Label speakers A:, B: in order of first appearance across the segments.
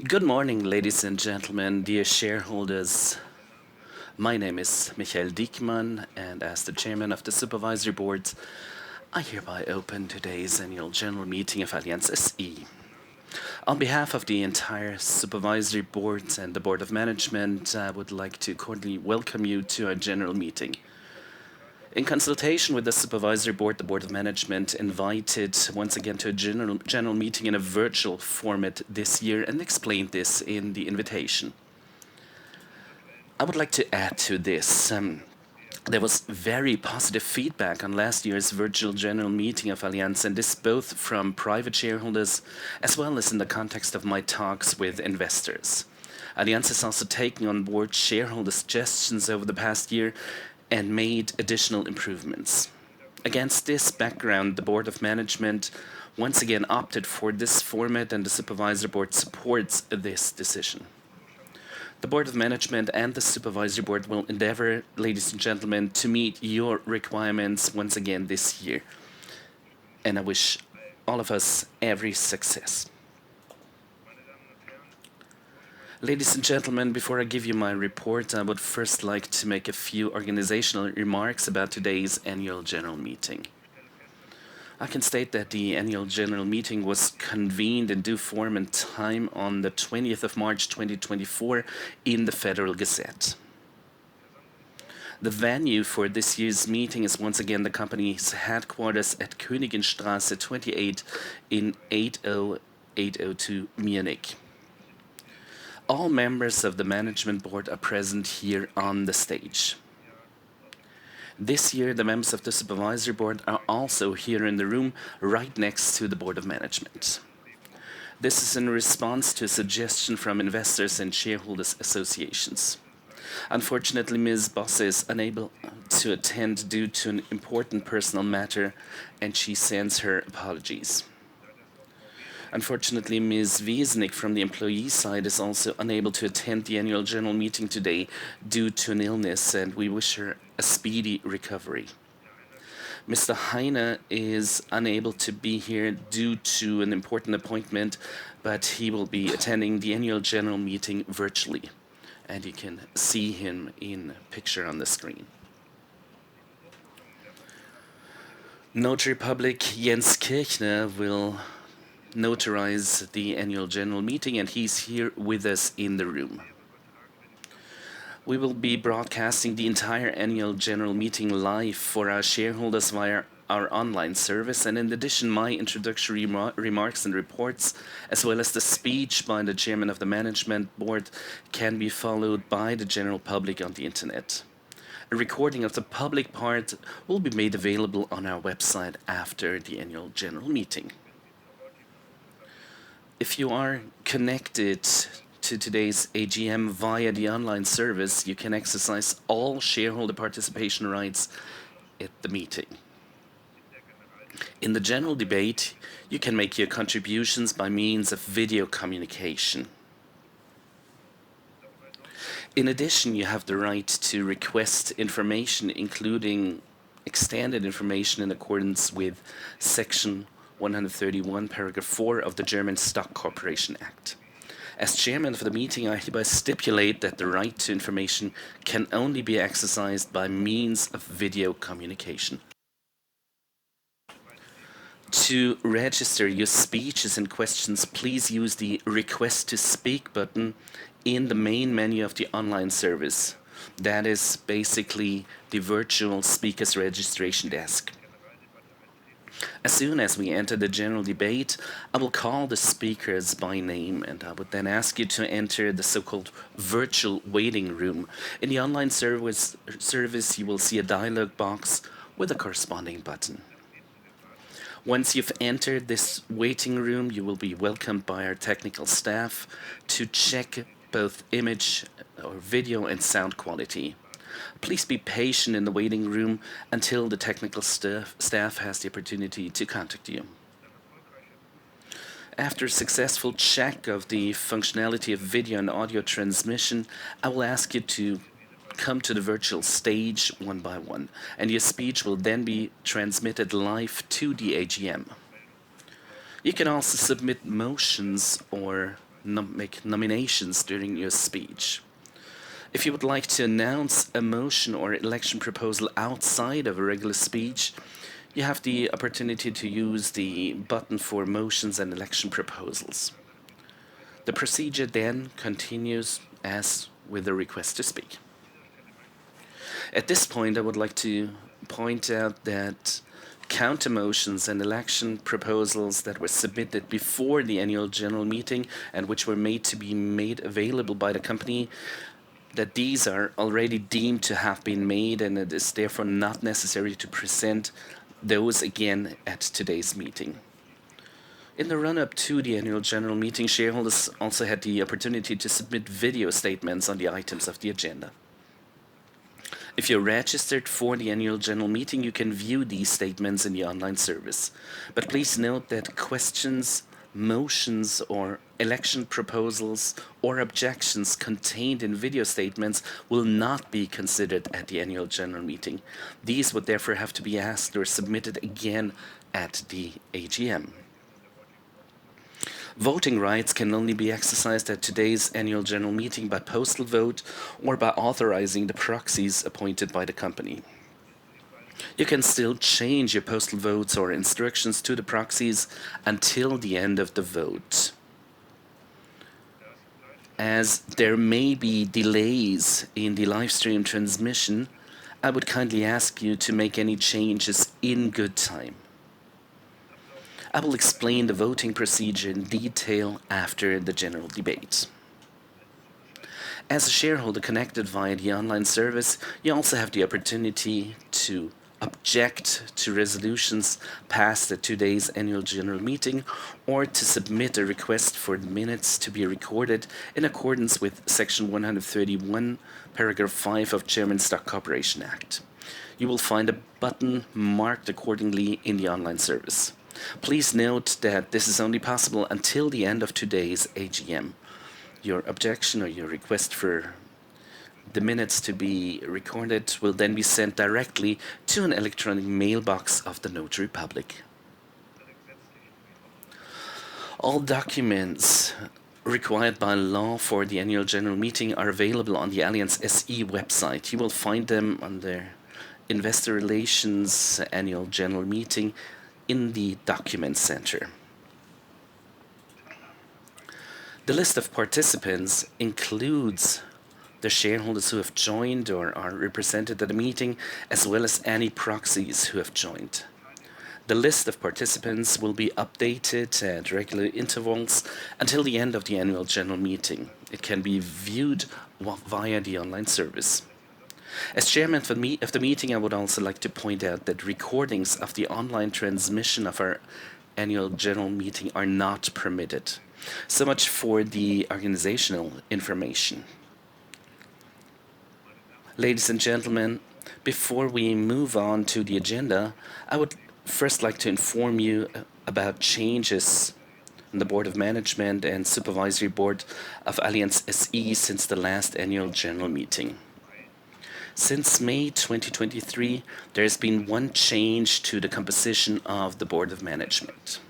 A: Good morning, ladies and gentlemen, dear shareholders. My name is Michael Diekmann, and as the chairman of the Supervisory Board, I hereby open today's annual general meeting of Allianz SE. On behalf of the entire Supervisory Board and the Board of Management, I would like to cordially welcome you to our general meeting. In consultation with the Supervisory Board, the Board of Management invited once again to a general meeting in a virtual format this year and explained this in the invitation. I would like to add to this. There was very positive feedback on last year's virtual general meeting of Allianz, and this both from private shareholders as well as in the context of my talks with investors. Allianz has also taken on board shareholder suggestions over the past year and made additional improvements. Against this background, the Board of Management once again opted for this format, and the Supervisory Board supports this decision. The Board of Management and the Supervisory Board will endeavor, ladies and gentlemen, to meet your requirements once again this year. And I wish all of us every success. Ladies and gentlemen, before I give you my report, I would first like to make a few organizational remarks about today's annual general meeting. I can state that the annual general meeting was convened in due form and time on the 20th of March 2024 in the Federal Gazette. The venue for this year's meeting is once again the company's headquarters at Königinstraße 28 in 80802 Munich. All members of the Management Board are present here on the stage. This year, the members of the Supervisory Board are also here in the room right next to the Board of Management. This is in response to a suggestion from investors and shareholders associations. Unfortunately, Ms. Bosse is unable to attend due to an important personal matter, and she sends her apologies. Unfortunately, Ms. Wiesnick from the employee side is also unable to attend the annual general meeting today due to an illness, and we wish her a speedy recovery. Mr. Heine is unable to be here due to an important appointment, but he will be attending the annual general meeting virtually, and you can see him in picture on the screen. Notary Public Jens Kirchner will notarize the annual general meeting, and he's here with us in the room. We will be broadcasting the entire annual general meeting live for our shareholders via our online service, and in addition, my introductory remarks and reports, as well as the speech by the chairman of the Management Board, can be followed by the general public on the internet. A recording of the public part will be made available on our website after the annual general meeting. If you are connected to today's AGM via the online service, you can exercise all shareholder participation rights at the meeting. In the general debate, you can make your contributions by means of video communication. In addition, you have the right to request information, including extended information in accordance with Section 131, paragraph 4 of the German Stock Corporation Act. As chairman of the meeting, I hereby stipulate that the right to information can only be exercised by means of video communication. To register your speeches and questions, please use the Request to Speak button in the main menu of the online service. That is basically the virtual speakers registration desk. As soon as we enter the general debate, I will call the speakers by name, and I would then ask you to enter the so-called virtual waiting room. In the online service, you will see a dialog box with a corresponding button. Once you've entered this waiting room, you will be welcomed by our technical staff to check both image or video and sound quality. Please be patient in the waiting room until the technical staff has the opportunity to contact you. After a successful check of the functionality of video and audio transmission, I will ask you to come to the virtual stage one by one, and your speech will then be transmitted live to the AGM. You can also submit motions or make nominations during your speech. If you would like to announce a motion or election proposal outside of a regular speech, you have the opportunity to use the button for motions and election proposals. The procedure then continues as with a request to speak. At this point, I would like to point out that counter motions and election proposals that were submitted before the annual general meeting and which were made to be made available by the company, that these are already deemed to have been made, and it is therefore not necessary to present those again at today's meeting. In the run-up to the annual general meeting, shareholders also had the opportunity to submit video statements on the items of the agenda. If you're registered for the annual general meeting, you can view these statements in the online service. But please note that questions, motions, or election proposals or objections contained in video statements will not be considered at the annual general meeting. These would therefore have to be asked or submitted again at the AGM. Voting rights can only be exercised at today's annual general meeting by postal vote or by authorizing the proxies appointed by the company. You can still change your postal votes or instructions to the proxies until the end of the vote. As there may be delays in the live stream transmission, I would kindly ask you to make any changes in good time. I will explain the voting procedure in detail after the general debate. As a shareholder connected via the online service, you also have the opportunity to object to resolutions passed at today's annual general meeting or to submit a request for minutes to be recorded in accordance with Section 131, Paragraph 5 of German Stock Corporation Act. You will find a button marked accordingly in the online service. Please note that this is only possible until the end of today's AGM. Your objection or your request for the minutes to be recorded will then be sent directly to an electronic mailbox of the Notary Public. All documents required by law for the annual general meeting are available on the Allianz SE website. You will find them under Investor Relations Annual General Meeting in the Document Center. The list of participants includes the shareholders who have joined or are represented at the meeting, as well as any proxies who have joined. The list of participants will be updated at regular intervals until the end of the annual general meeting. It can be viewed via the online service. As chairman of the meeting, I would also like to point out that recordings of the online transmission of our annual general meeting are not permitted. So much for the organizational information. Ladies and gentlemen, before we move on to the agenda, I would first like to inform you about changes in the Board of Management and Supervisory Board of Allianz SE since the last annual general meeting. Since May 2023, there has been one change to the composition of the Board of Management.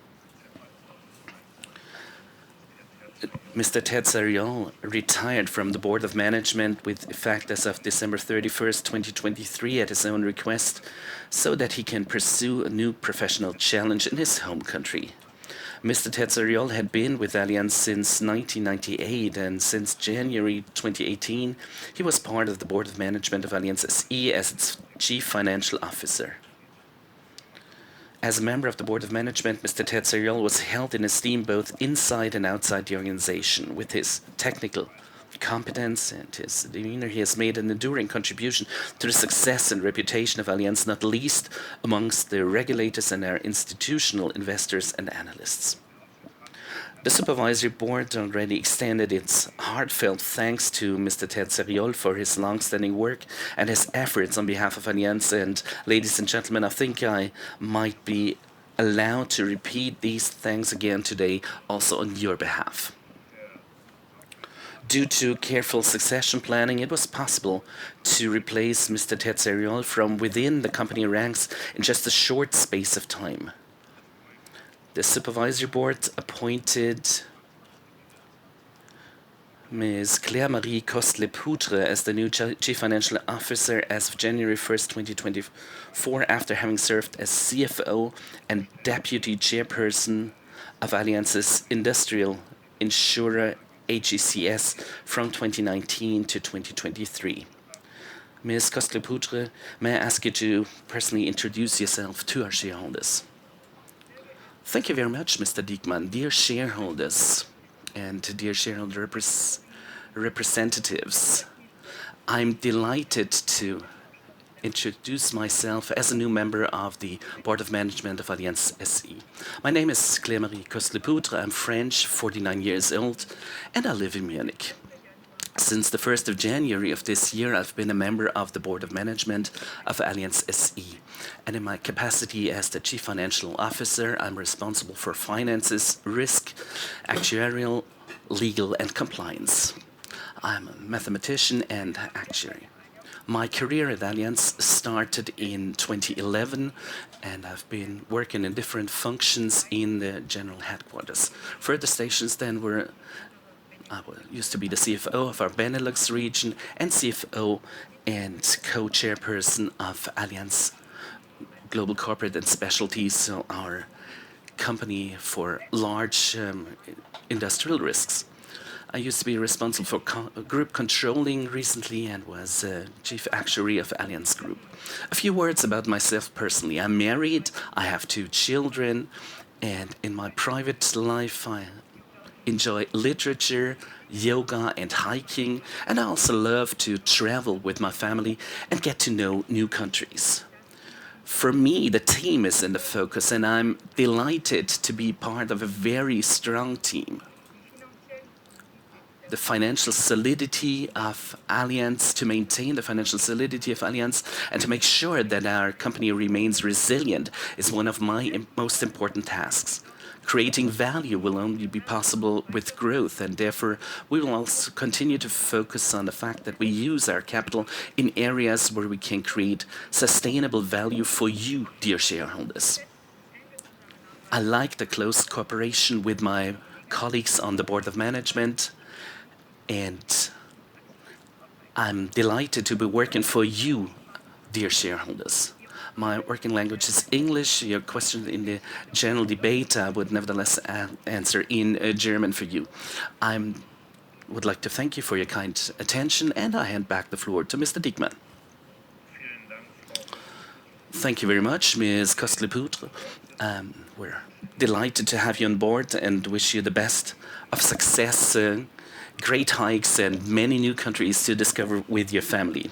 A: Mr. Ted Sariol retired from the Board of Management with effect as of December 31st, 2023 at his own request, so that he can pursue a new professional challenge in his home country. Mr. Ted Sariol had been with Allianz since 1998, and since January 2018, he was part of the Board of Management of Allianz SE as its Chief Financial Officer. As a member of the Board of Management, Mr. Ted Sariol was held in esteem both inside and outside the organization. With his technical competence and his demeanor, he has made an enduring contribution to the success and reputation of Allianz, not least amongst the regulators and our institutional investors and analysts. The Supervisory Board already extended its heartfelt thanks to Mr. Ted Sariol for his long-standing work and his efforts on behalf of Allianz. And ladies and gentlemen, I think I might be allowed to repeat these thanks again today, also on your behalf. Due to careful succession planning, it was possible to replace Mr. Ted Sariol from within the company ranks in just a short space of time. The Supervisory Board appointed Ms. Claire-Marie Kostle-Poutre as the new Chief Financial Officer as of January 1st, 2024, after having served as CFO and Deputy Chairperson of Allianz's Industrial Insurer AGCS from 2019 to 2023. Ms. Kostle-Poutre, may I ask you to personally introduce yourself to our shareholders? Thank you very much, Mr. Diekmann. Dear shareholders and dear shareholder representatives, I'm delighted to introduce myself as a new member of the Board of Management of Allianz SE. My name is Claire-Marie Kostle-Poutre. I'm French, 49 years old, and I live in Munich. Since the 1st of January of this year, I've been a member of the Board of Management of Allianz SE. And in my capacity as the Chief Financial Officer, I'm responsible for finances, risk, actuarial, legal, and compliance. I'm a mathematician and actuary. My career at Allianz started in 2011, and I've been working in different functions in the general headquarters. Further stations then were I used to be the CFO of our Benelux region and CFO and co-chairperson of Allianz Global Corporate and Specialties, so our company for large industrial risks. I used to be responsible for group controlling recently and was chief actuary of Allianz Group. A few words about myself personally. I'm married, I have 2 children, and in my private life I enjoy literature, yoga, and hiking, and I also love to travel with my family and get to know new countries. For me, the team is in the focus, and I'm delighted to be part of a very strong team. The financial solidity of Allianz, to maintain the financial solidity of Allianz and to make sure that our company remains resilient is one of my most important tasks. Creating value will only be possible with growth, and therefore we will also continue to focus on the fact that we use our capital in areas where we can create sustainable value for you, dear shareholders. I like the close cooperation with my colleagues on the Board of Management, and I'm delighted to be working for you, dear shareholders. My working language is English. Your question in the general debate, I would nevertheless answer in German for you. I would like to thank you for your kind attention, and I hand back the floor to Mr. Diekmann. Thank you very much, Ms. Kostle-Poutre. We're delighted to have you on board and wish you the best of success, great hikes, and many new countries to discover with your family.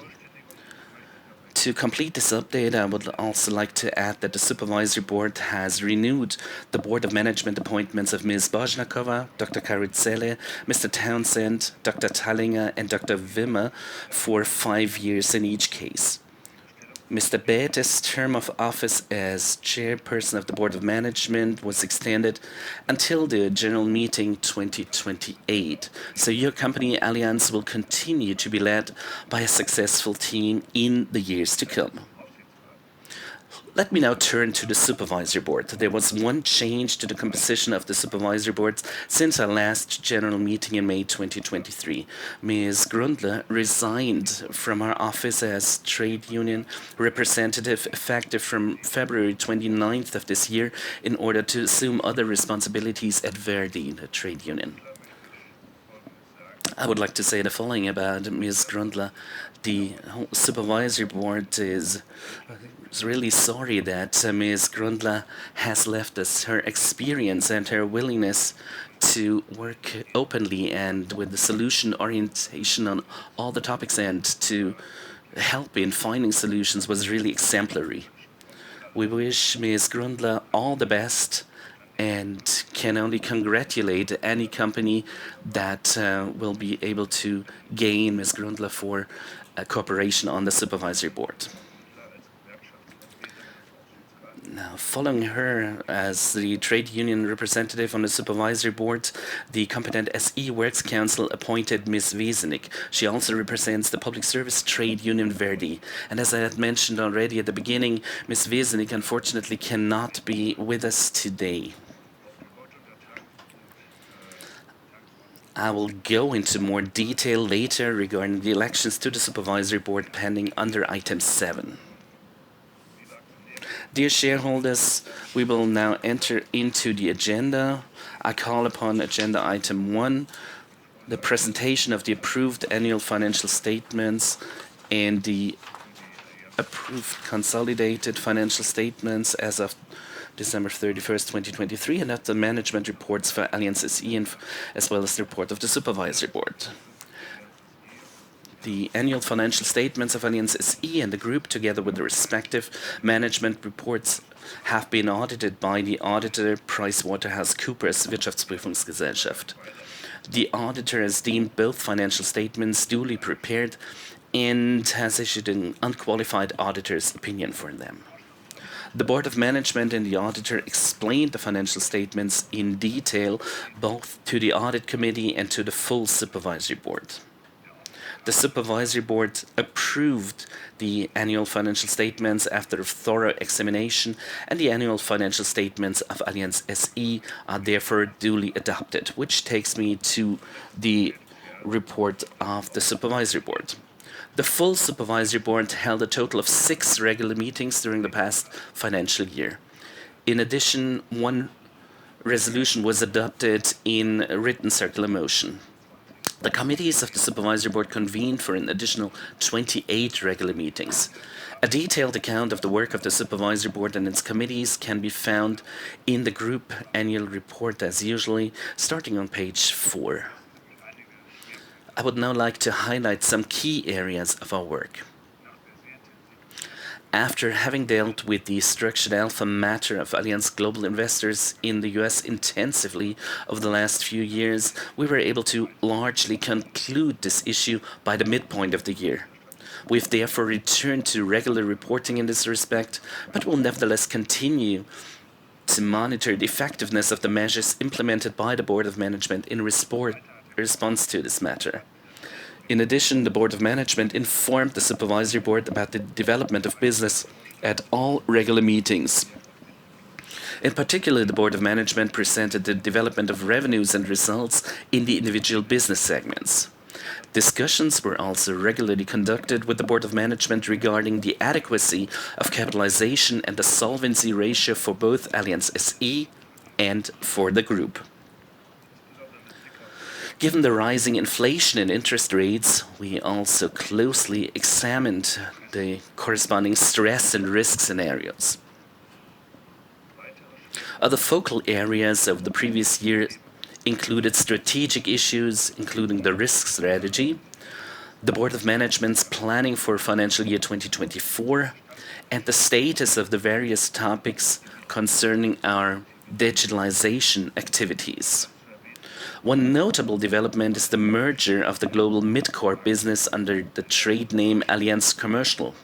A: To complete this update, I would also like to add that the Supervisory Board has renewed the Board of Management appointments of Ms. Bojnakova, Dr. Karutzele, Mr. Townsend, Dr. Tallinger, and Dr. Wimmer for 5 years in each case. Mr. Bete's term of office as chairperson of the Board of Management was extended until the general meeting 2028. So your company, Allianz, will continue to be led by a successful team in the years to come. Let me now turn to the Supervisory Board. There was one change to the composition of the Supervisory Board since our last general meeting in May 2023. Ms. Grundler resigned from her office as trade union representative effective from February 29th of this year in order to assume other responsibilities at Verdi, the trade union. I would like to say the following about Ms. Grundler. The Supervisory Board is really sorry that Ms. Grundler has left us. Her experience and her willingness to work openly and with the solution orientation on all the topics and to help in finding solutions was really exemplary. We wish Ms. Grundler all the best and can only congratulate any company that will be able to gain Ms. Grundler for cooperation on the Supervisory Board. Now, following her as the trade union representative on the Supervisory Board, the competent SE Works Council appointed Ms. Wiesenig. She also represents the public service trade union Verdi. And as I had mentioned already at the beginning, Ms. Wiesenig unfortunately cannot be with us today. I will go into more detail later regarding the elections to the Supervisory Board pending under item 7. Dear shareholders, we will now enter into the agenda. I call upon agenda item 1, the presentation of the approved annual financial statements and the approved consolidated financial statements as of December 31st, 2023, and of the management reports for Allianz SE, as well as the report of the Supervisory Board. The annual financial statements of Allianz SE and the group, together with the respective management reports, have been audited by the auditor PricewaterhouseCoopers Wirtschaftsprüfungsgesellschaft. The auditor has deemed both financial statements duly prepared and has issued an unqualified auditor's opinion for them. The Board of Management and the auditor explained the financial statements in detail both to the Audit Committee and to the full Supervisory Board. The Supervisory Board approved the annual financial statements after a thorough examination, and the annual financial statements of Allianz SE are therefore duly adopted, which takes me to the report of the Supervisory Board. The full Supervisory Board held a total of 6 regular meetings during the past financial year. In addition, 1 resolution was adopted in written circular motion. The committees of the Supervisory Board convened for an additional 28 regular meetings. A detailed account of the work of the Supervisory Board and its committees can be found in the group annual report as usually, starting on page 4. I would now like to highlight some key areas of our work. After having dealt with the structured alpha matter of Allianz Global Investors in the US intensively over the last few years, we were able to largely conclude this issue by the midpoint of the year. We've therefore returned to regular reporting in this respect, but will nevertheless continue to monitor the effectiveness of the measures implemented by the Board of Management in response to this matter. In addition, the Board of Management informed the Supervisory Board about the development of business at all regular meetings. In particular, the Board of Management presented the development of revenues and results in the individual business segments. Discussions were also regularly conducted with the Board of Management regarding the adequacy of capitalization and the solvency ratio for both Allianz SE and for the group. Given the rising inflation and interest rates, we also closely examined the corresponding stress and risk scenarios. Other focal areas of the previous year included strategic issues, including the risk strategy, the Board of Management's planning for financial year 2024, and the status of the various topics concerning our digitalization activities. One notable development is the merger of the global mid-corp business under the trade name Allianz Commercial.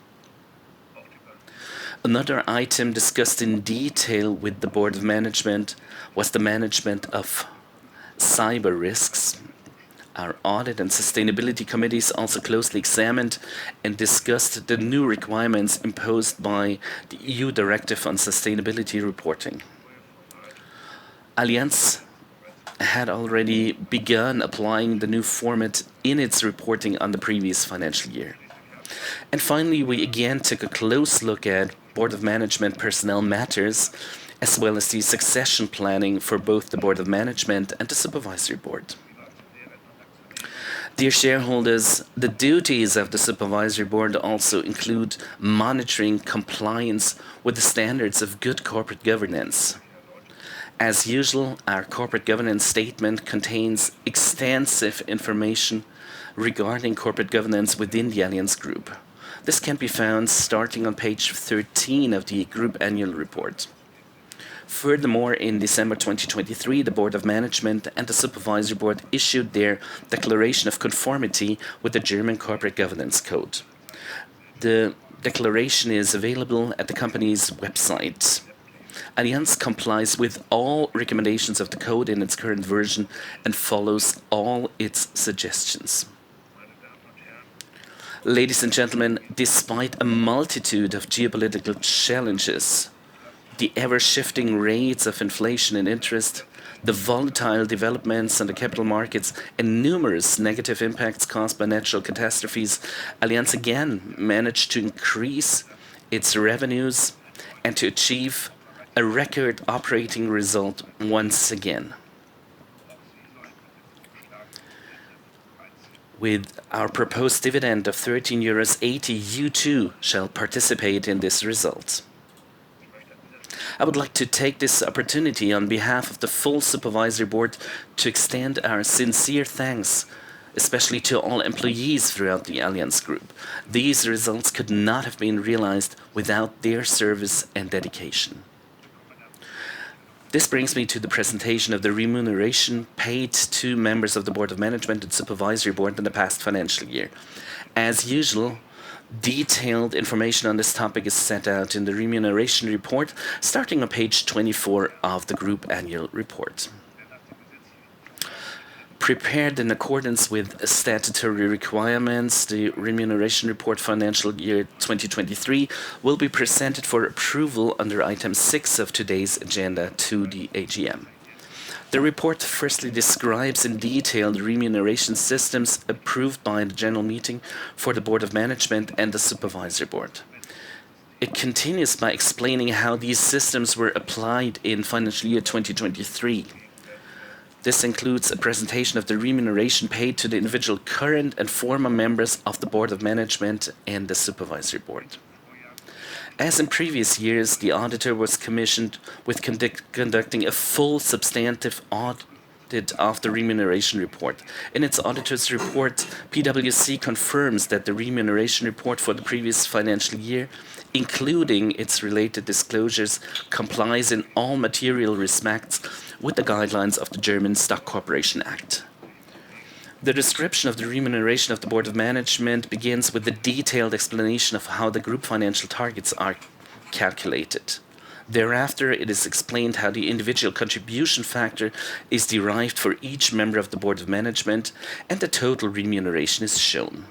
A: Another item discussed in detail with the Board of Management was the management of cyber risks. Our audit and sustainability committees also closely examined and discussed the new requirements imposed by the EU Directive on Sustainability Reporting. Allianz had already begun applying the new format in its reporting on the previous financial year. And finally, we again took a close look at Board of Management personnel matters, as well as the succession planning for both the Board of Management and the Supervisory Board. Dear shareholders, the duties of the Supervisory Board also include monitoring compliance with the standards of good corporate governance. As usual, our corporate governance statement contains extensive information regarding corporate governance within the Allianz Group. This can be found starting on page 13 of the Group Annual Report. Furthermore, in December 2023, the Board of Management and the Supervisory Board issued their Declaration of Conformity with the German Corporate Governance Code. The declaration is available at the company's website. Allianz complies with all recommendations of the code in its current version and follows all its suggestions. Ladies and gentlemen, despite a multitude of geopolitical challenges, the ever-shifting rates of inflation and interest, The volatile developments on the capital markets and numerous negative impacts caused by natural catastrophes, Allianz again managed to increase its revenues and to achieve a record operating result once again. With our proposed dividend of 13.80 euros, you too shall participate in this result. I would like to take this opportunity on behalf of the full Supervisory Board to extend our sincere thanks, especially to all employees throughout the Allianz Group. These results could not have been realized without their service and dedication. This brings me to the presentation of the remuneration paid to members of the Board of Management and Supervisory Board in the past financial year. As usual, detailed information on this topic is set out in the remuneration report, starting on page 24 of the Group Annual Report. Prepared in accordance with statutory requirements, the remuneration report financial year 2023 will be presented for approval under item 6 of today's agenda to the AGM. The report firstly describes in detail the remuneration systems approved by the General Meeting for the Board of Management and the Supervisory Board. It continues by explaining how these systems were applied in financial year 2023. This includes a presentation of the remuneration paid to the individual current and former members of the Board of Management and the Supervisory Board. As in previous years, the auditor was commissioned with conducting a full substantive audit of the remuneration report. In its auditor's report, PwC confirms that the remuneration report for the previous financial year, including its related disclosures, complies in all material respects with the guidelines of the German Stock Corporation Act. The description of the remuneration of the Board of Management begins with a detailed explanation of how the group financial targets are calculated. Thereafter, it is explained how the individual contribution factor is derived for each member of the Board of Management, and the total remuneration is shown.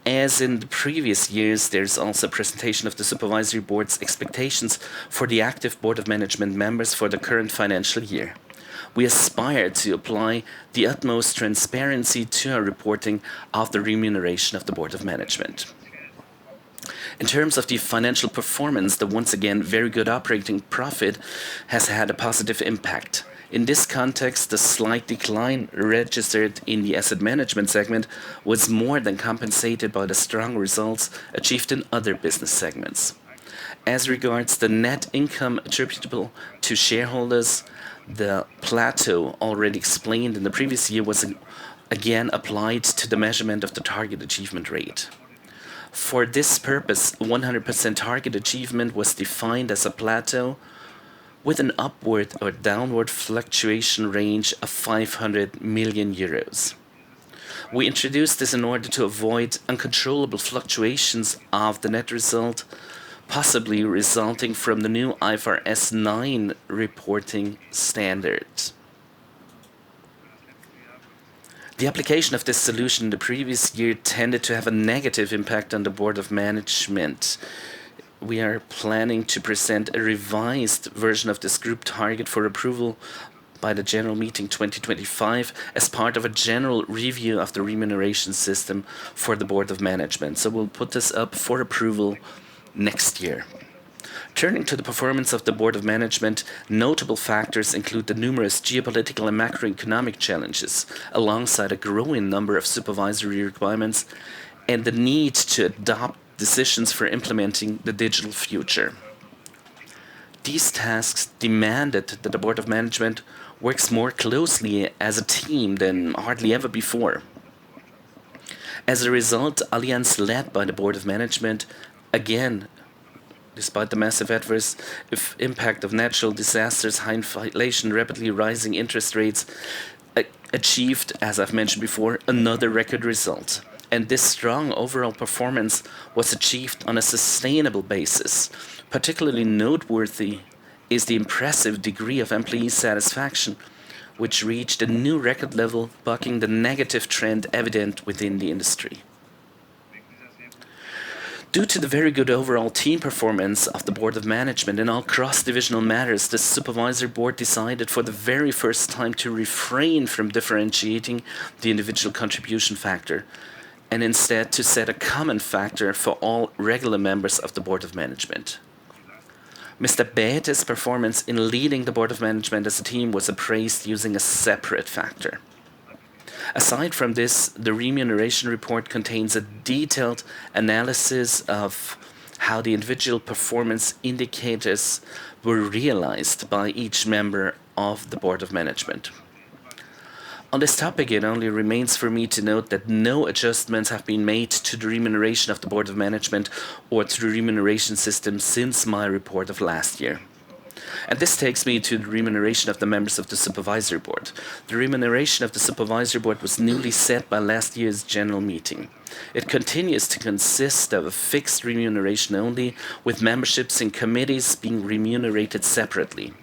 A: As in the previous years, there is also a presentation of the Supervisory Board's expectations for the active Board of Management members for the current financial year. We aspire to apply the utmost transparency to our reporting of the remuneration of the Board of Management. In terms of the financial performance, the once again very good operating profit has had a positive impact. In this context, the slight decline registered in the asset management segment was more than compensated by the strong results achieved in other business segments. As regards the net income attributable to shareholders, the plateau already explained in the previous year was again applied to the measurement of the target achievement rate. For this purpose, 100% target achievement was defined as a plateau with an upward or downward fluctuation range of 500 million euros. We introduced this in order to avoid uncontrollable fluctuations of the net result, possibly resulting from the new IFRS 9 reporting standards. The application of this solution in the previous year tended to have a negative impact on the Board of Management. We are planning to present a revised version of this group target for approval by the General Meeting 2025 as part of a general review of the remuneration system for the Board of Management. So we'll put this up for approval next year. Turning to the performance of the Board of Management, notable factors include the numerous geopolitical and macroeconomic challenges, alongside a growing number of supervisory requirements and the need to adopt decisions for implementing the digital future. These tasks demanded that the Board of Management works more closely as a team than hardly ever before. As a result, Allianz, led by the Board of Management, again, despite the massive adverse impact of natural disasters, high inflation, rapidly rising interest rates, achieved, as I've mentioned before, another record result. And this strong overall performance was achieved on a sustainable basis. Particularly noteworthy is the impressive degree of employee satisfaction, which reached a new record level, bucking the negative trend evident within the industry. Due to the very good overall team performance of the Board of Management in all cross-divisional matters, the Supervisory Board decided for the very first time to refrain from differentiating the individual contribution factor and instead to set a common factor for all regular members of the Board of Management. Mr. Bete's performance in leading the Board of Management as a team was appraised using a separate factor. Aside from this, the remuneration report contains a detailed analysis of how the individual performance indicators were realized by each member of the Board of Management. On this topic, it only remains for me to note that no adjustments have been made to the remuneration of the Board of Management or to the remuneration system since my report of last year. And this takes me to the remuneration of the members of the Supervisory Board. The remuneration of the Supervisory Board was newly set by last year's general meeting. It continues to consist of a fixed remuneration only, with memberships in committees being remunerated separately.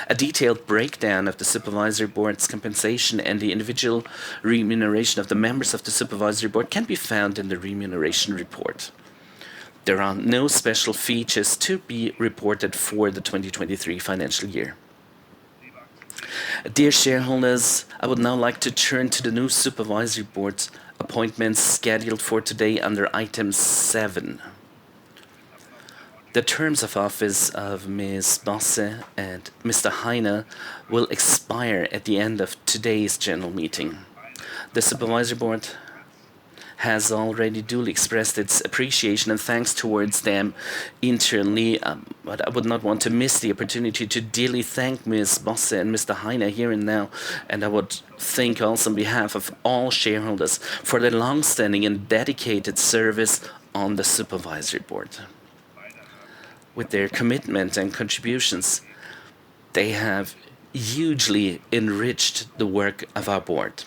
A: A detailed breakdown of the Supervisory Board's compensation and the individual remuneration of the members of the Supervisory Board can be found in the remuneration report. There are no special features to be reported for the 2023 financial year. Dear shareholders, I would now like to turn to the new Supervisory Board appointments scheduled for today under item 7. The terms of office of Ms. Bosse and Mr. Heine will expire at the end of today's general meeting. The Supervisory Board has already duly expressed its appreciation and thanks towards them internally, but I would not want to miss the opportunity to dearly thank Ms. Bosse and Mr. Heine here and now, and I would thank also on behalf of all shareholders for their long-standing and dedicated service on the Supervisory Board. With their commitment and contributions, they have hugely enriched the work of our board.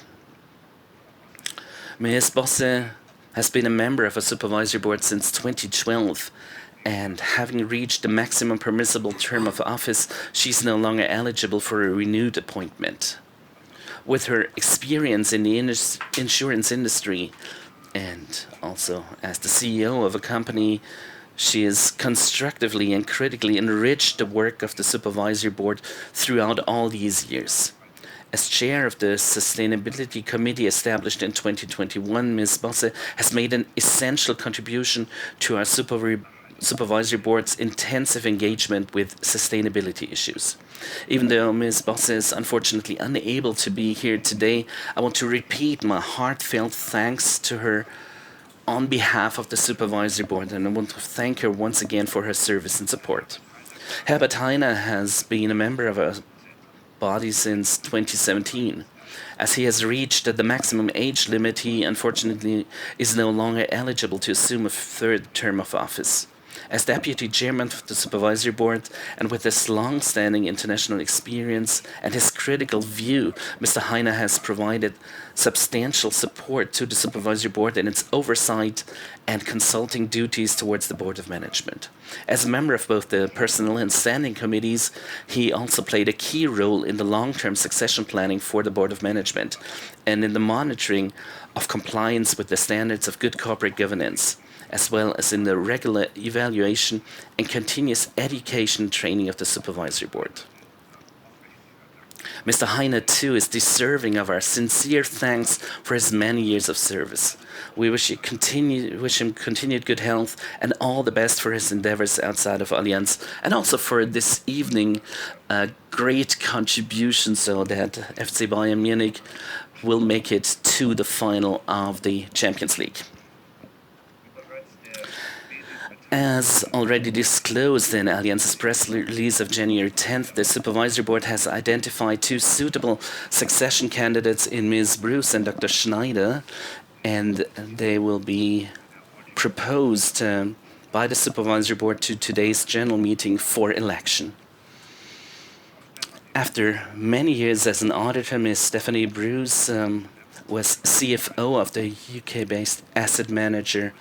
A: Ms. Bosse has been a member of a Supervisory Board since 2012, and having reached the maximum permissible term of office, she's no longer eligible for a renewed appointment. With her experience in the insurance industry and also as the CEO of a company, she has constructively and critically enriched the work of the Supervisory Board throughout all these years. As chair of the Sustainability Committee established in 2021, Ms. Bosse has made an essential contribution to our Supervisory Board's intensive engagement with sustainability issues. Even though Ms. Bosse is unfortunately unable to be here today, I want to repeat my heartfelt thanks to her on behalf of the Supervisory Board, and I want to thank her once again for her service and support. Herbert Heine has been a member of our body since 2017. As he has reached the maximum age limit, he unfortunately is no longer eligible to assume a third term of office. As Deputy Chairman of the Supervisory Board, and with his long-standing international experience and his critical view, Mr. Heine has provided substantial support to the Supervisory Board in its oversight and consulting duties towards the Board of Management. As a member of both the Personnel and Standing Committees, he also played a key role in the long-term succession planning for the Board of Management and in the monitoring of compliance with the standards of good corporate governance, as well as in the regular evaluation and continuous education training of the Supervisory Board. Mr. Heine, too, is deserving of our sincere thanks for his many years of service. We wish him continued good health and all the best for his endeavors outside of Allianz, and also for this evening great contribution so that FC Bayern Munich will make it to the final of the Champions League. As already disclosed in Allianz's press release of January 10th, the Supervisory Board has identified 2 suitable succession candidates in Ms. Bruce and Dr. Schneider, and they will be proposed by the Supervisory Board to today's general meeting for election. After many years as an auditor, Ms. Stephanie Bruce was CFO of the UK-based asset manager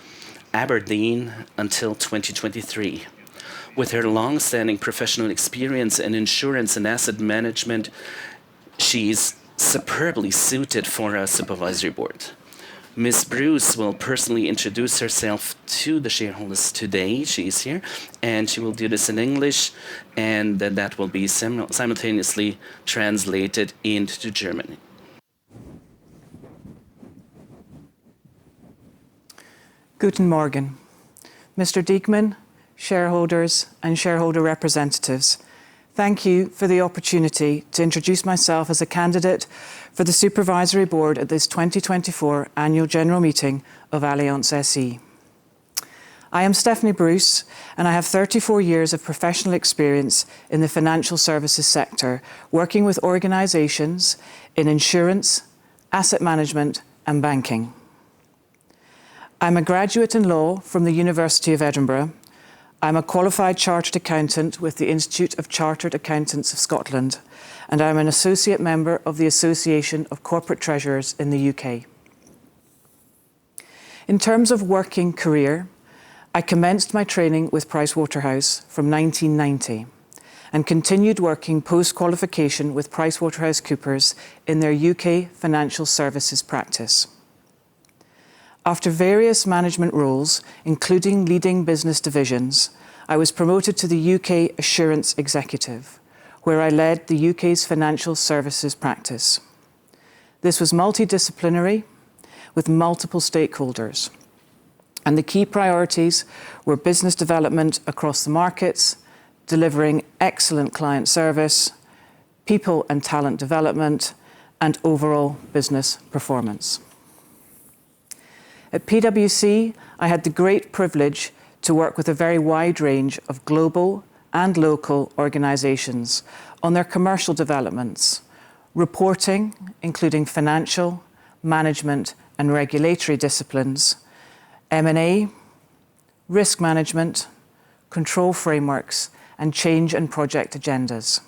A: Aberdeen until 2023. With her long-standing professional experience in insurance and asset management, she's superbly suited for our Supervisory Board. Ms. Bruce will personally introduce herself to the shareholders today. She is here, and she will do this in English, and then that will be simultaneously translated into German.
B: Guten Morgen. Mr. Diekmann, shareholders and shareholder representatives, thank you for the opportunity to introduce myself as a candidate for the Supervisory Board at this 2024 Annual General Meeting of Allianz SE. I am Stephanie Bruce, and I have 34 years of professional experience in the financial services sector, working with organisations in insurance, asset management and banking. I'm a graduate in law from the University of Edinburgh. I'm a qualified chartered accountant with the Institute of Chartered Accountants of Scotland, and I'm an associate member of the Association of Corporate Treasurers in the UK. In terms of working career, I commenced my training with Pricewaterhouse from 1990 and continued working post-qualification with PricewaterhouseCoopers in their UK financial services practice. After various management roles, including leading business divisions, I was promoted to the UK Assurance Executive, where I led the UK's financial services practice. This was multidisciplinary with multiple stakeholders, and the key priorities were business development across the markets, delivering excellent client service, people and talent development, and overall business performance. At PwC, I had the great privilege to work with a very wide range of global and local organisations on their commercial developments, reporting, including financial, management and regulatory disciplines, M&A, risk management, control frameworks, and change and project agendas.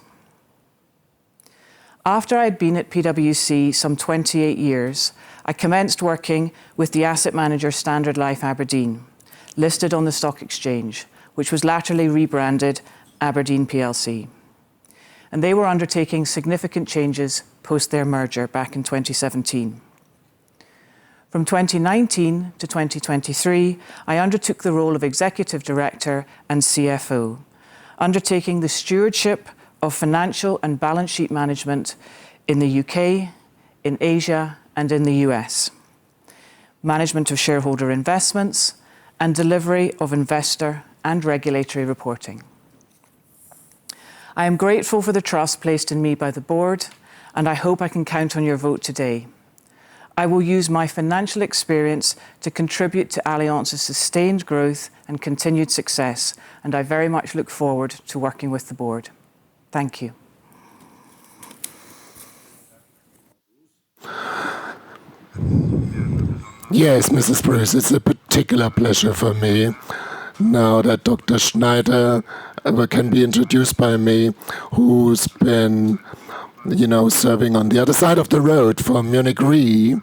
B: After I had been at PwC some 28 years, I commenced working with the asset manager Standard Life Aberdeen, listed on the stock exchange, which was latterly rebranded Aberdeen plc. And they were undertaking significant changes post their merger back in 2017. From 2019 to 2023, I undertook the role of Executive Director and CFO, undertaking the stewardship of financial and balance sheet management in the UK, in Asia, and in the US, management of shareholder investments, and delivery of investor and regulatory reporting. I am grateful for the trust placed in me by the board, and I hope I can count on your vote today. I will use my financial experience to contribute to Allianz's sustained growth and continued success, and I very much look forward to working with the board. Thank you.
C: Yes, Mrs. Bruce, it's a particular pleasure for me now that Dr. Schneider can be introduced by me, who's been, serving on the other side of the road for Munich Re.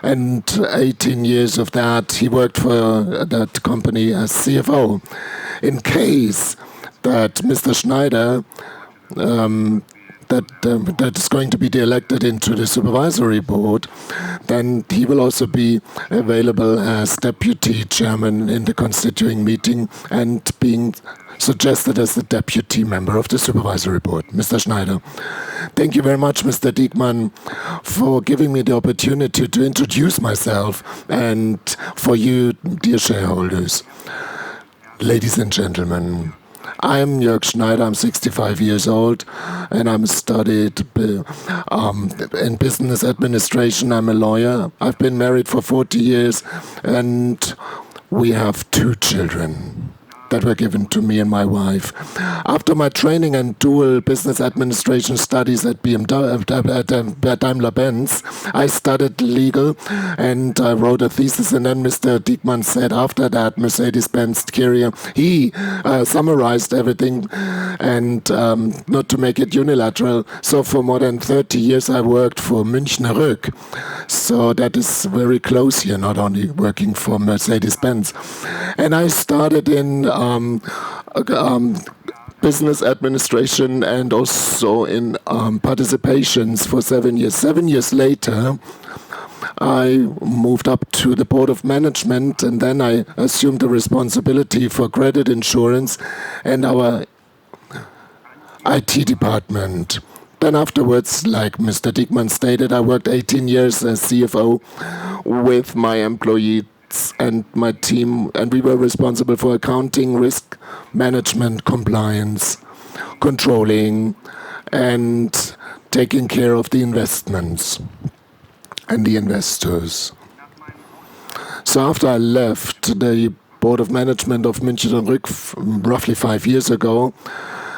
C: And 18 years of that, he worked for that company as CFO. In case that Mr. Schneider that is going to be elected into the supervisory board, then he will also be available as deputy chairman in the constituting meeting and being suggested as the deputy member of the supervisory board. Mr. Schneider. Thank you very much, Mr. Diekmann, for giving me the opportunity to introduce myself and for you, dear shareholders. Ladies and gentlemen, I'm Jörg Schneider, I'm 65 years old, and I'm studied in business administration. I'm a lawyer. I've been married for 40 years, and we have 2 children that were given to me and my wife. After my training and dual business administration studies at Daimler-Benz, I studied legal and I wrote a thesis, and then Mr. Diekmann said after that Mercedes-Benz career, he summarized everything and not to make it unilateral. So for more than 30 years I worked for Münchner Rück. So that is very close here, not only working for Mercedes-Benz. And I started in business administration and also in participations for 7 years. 7 years later, I moved up to the board of management, and then I assumed the responsibility for credit insurance and our IT department. Then afterwards, like Mr. Diekmann stated, I worked 18 years as CFO with my employees and my team, and we were responsible for accounting, risk management, compliance, controlling, and taking care of the investments and the investors. So after I left the board of management of München und Rück roughly 5 years ago,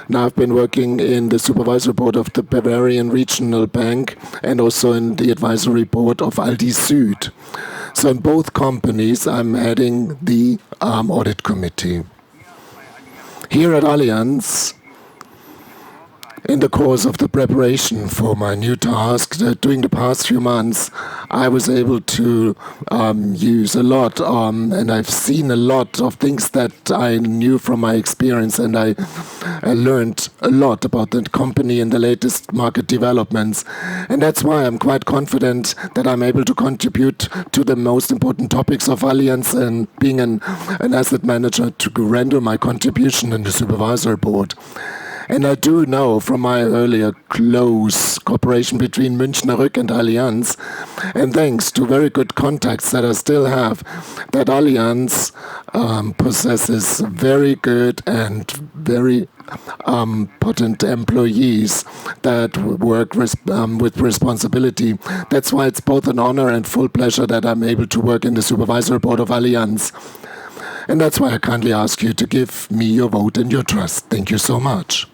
C: now I've been working in the supervisory board of the Bavarian Regional Bank and also in the advisory board of Aldi Süd. So in both companies, I'm heading the audit committee. Here at Allianz, in the course of the preparation for my new task, during the past few months, I was able to use a lot, and I've seen a lot of things that I knew from my experience, and I learned a lot about the company and the latest market developments. And that's why I'm quite confident that I'm able to contribute to the most important topics of Allianz and being an asset manager to render my contribution in the supervisory board. And I do know from my earlier close cooperation between Münchner Rück and Allianz, and thanks to very good contacts that I still have, that Allianz possesses very good and very potent employees that work with responsibility. That's why it's both an honor and full pleasure that I'm able to work in the supervisory board of Allianz. And that's why I kindly ask you to give me your vote and your trust. Thank you so much.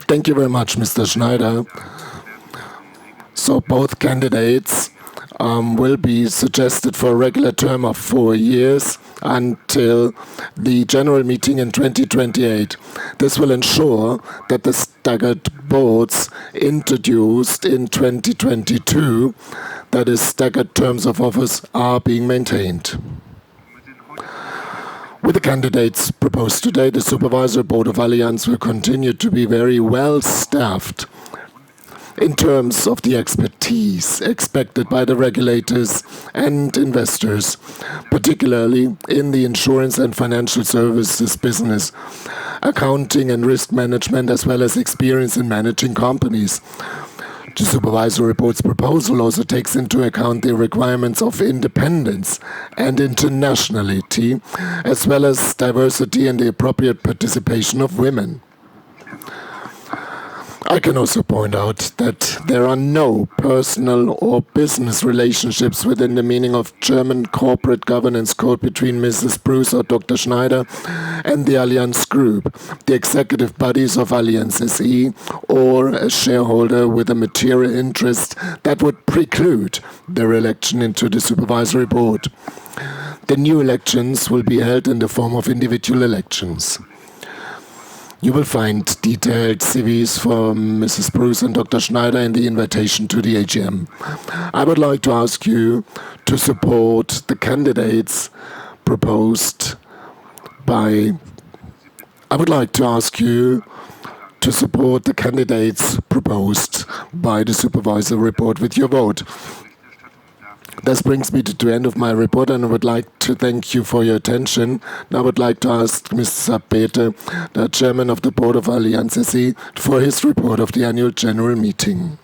C: Thank you very much, Mr. Schneider. So both candidates will be suggested for a regular term of 4 years until the general meeting in 2028. This will ensure that the staggered boards introduced in 2022, that is, staggered terms of office, are being maintained. With the candidates proposed today, the Supervisory Board of Allianz will continue to be very well staffed in terms of the expertise expected by the regulators and investors, particularly in the insurance and financial services business, accounting and risk management, as well as experience in managing companies. The Supervisory Board's proposal also takes into account the requirements of independence and internationality, as well as diversity and the appropriate participation of women. I can also point out that there are no personal or business relationships within the meaning of German corporate governance code between Mrs. Bruce or Dr. Schneider and the Allianz Group, the executive bodies of Allianz SE, or a shareholder with a material interest that would preclude their election into the Supervisory Board. The new elections will be held in the form of individual elections. You will find detailed CVs for Mrs. Bruce and Dr. Schneider in the invitation to the AGM. I would like to ask you to support the candidates proposed by... I would like to ask you to support the candidates proposed by the Supervisory Board with your vote. This brings me to the end of my report, and I would like to thank you for your attention. Now I would like to ask Mr. Sapete, the Chairman of the Board of Allianz SE, for his report of the annual general meeting.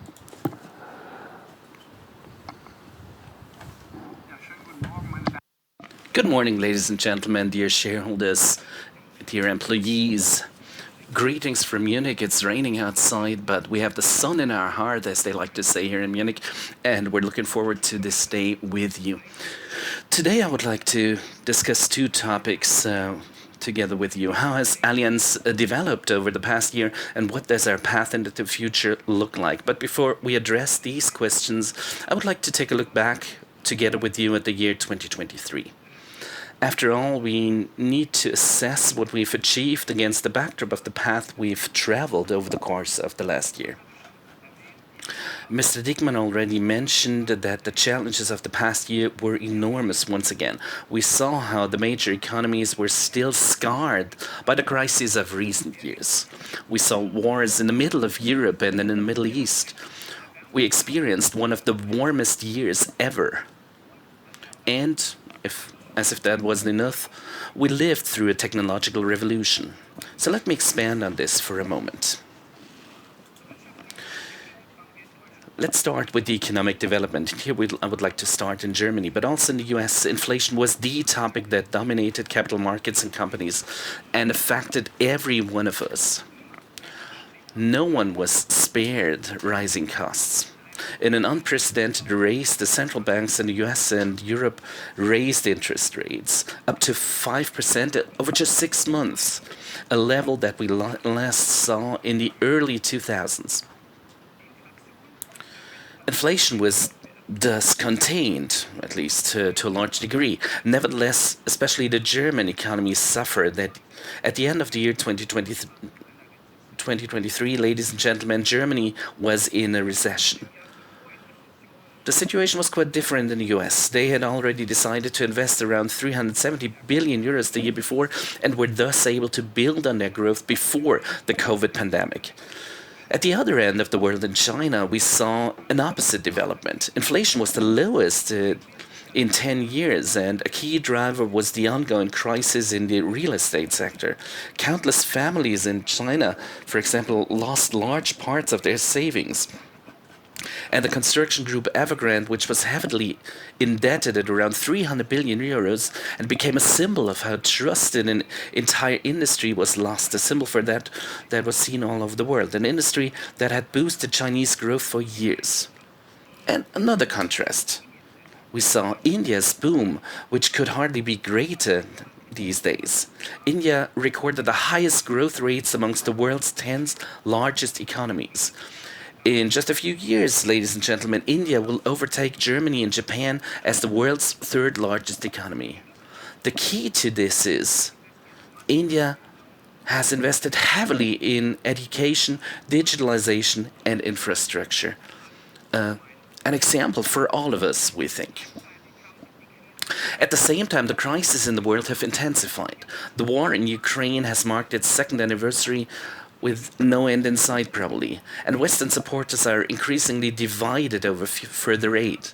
A: Good morning, ladies and gentlemen, dear shareholders, dear employees. Greetings from Munich. It's raining outside, but we have the sun in our heart, as they like to say here in Munich, and we're looking forward to this day with you. Today I would like to discuss two topics together with you. How has Allianz developed over the past year, and what does our path into the future look like? But before we address these questions, I would like to take a look back together with you at the year 2023. After all, we need to assess what we've achieved against the backdrop of the path we've traveled over the course of the last year. Mr. Diekmann already mentioned that the challenges of the past year were enormous once again. We saw how the major economies were still scarred by the crises of recent years. We saw wars in the middle of Europe and in the Middle East. we experienced one of the warmest years ever. And, as if that wasn't enough, we lived through a technological revolution. So let me expand on this for a moment. Let's start with the economic development. Here I would like to start in Germany, but also in the US. Inflation was the topic that dominated capital markets and companies and affected every one of us. No one was spared rising costs. In an unprecedented race, the central banks in the US and Europe raised interest rates up to 5% over just 6 months, a level that we last saw in the early 2000s. Inflation was thus contained, at least to a large degree. Nevertheless, especially the German economy suffered that at the end of the year 2023, ladies and gentlemen, Germany was in a recession. The situation was quite different in the US. They had already decided to invest around 370 billion euros the year before and were thus able to build on their growth before the COVID pandemic. At the other end of the world, in China, we saw an opposite development. Inflation was the lowest in 10 years, and a key driver was the ongoing crisis in the real estate sector. Countless families in China, for example, lost large parts of their savings. And the construction group Evergrande, which was heavily indebted at around 300 billion euros and became a symbol of how trust in an entire industry was lost, a symbol for that was seen all over the world, an industry that had boosted Chinese growth for years. And another contrast, we saw India's boom, which could hardly be greater these days. India recorded the highest growth rates amongst the world's 10 largest economies. In just a few years, ladies and gentlemen, India will overtake Germany and Japan as the world's third largest economy. The key to this is India has invested heavily in education, digitalization, and infrastructure. An example for all of us, we think. At the same time, the crises in the world have intensified. The war in Ukraine has marked its second anniversary with no end in sight, probably, and Western supporters are increasingly divided over further aid.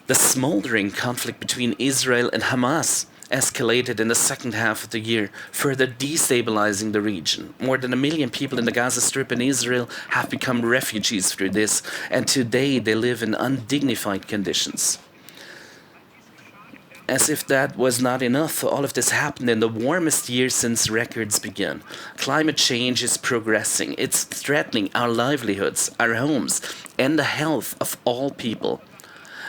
A: The smoldering conflict between Israel and Hamas escalated in the second half of the year, further destabilizing the region. More than 1 million people in the Gaza Strip in Israel have become refugees through this, and today they live in undignified conditions. As if that was not enough, all of this happened in the warmest year since records began. Climate change is progressing. It's threatening our livelihoods, our homes, and the health of all people.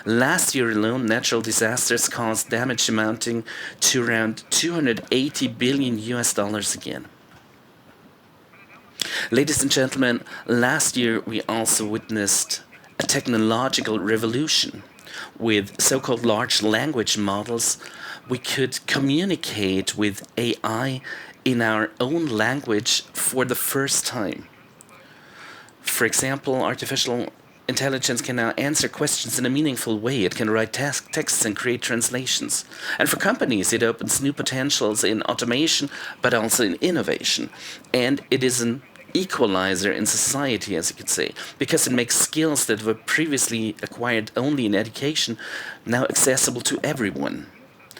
A: Last year alone, natural disasters caused damage amounting to around 280 billion US dollars again. Ladies and gentlemen, last year we also witnessed a technological revolution. With so-called large language models, we could communicate with AI in our own language for the first time. For example, artificial intelligence can now answer questions in a meaningful way. It can write texts and create translations. And for companies, it opens new potentials in automation, but also in innovation. And it is an equalizer in society, as you could say, because it makes skills that were previously acquired only in education now accessible to everyone.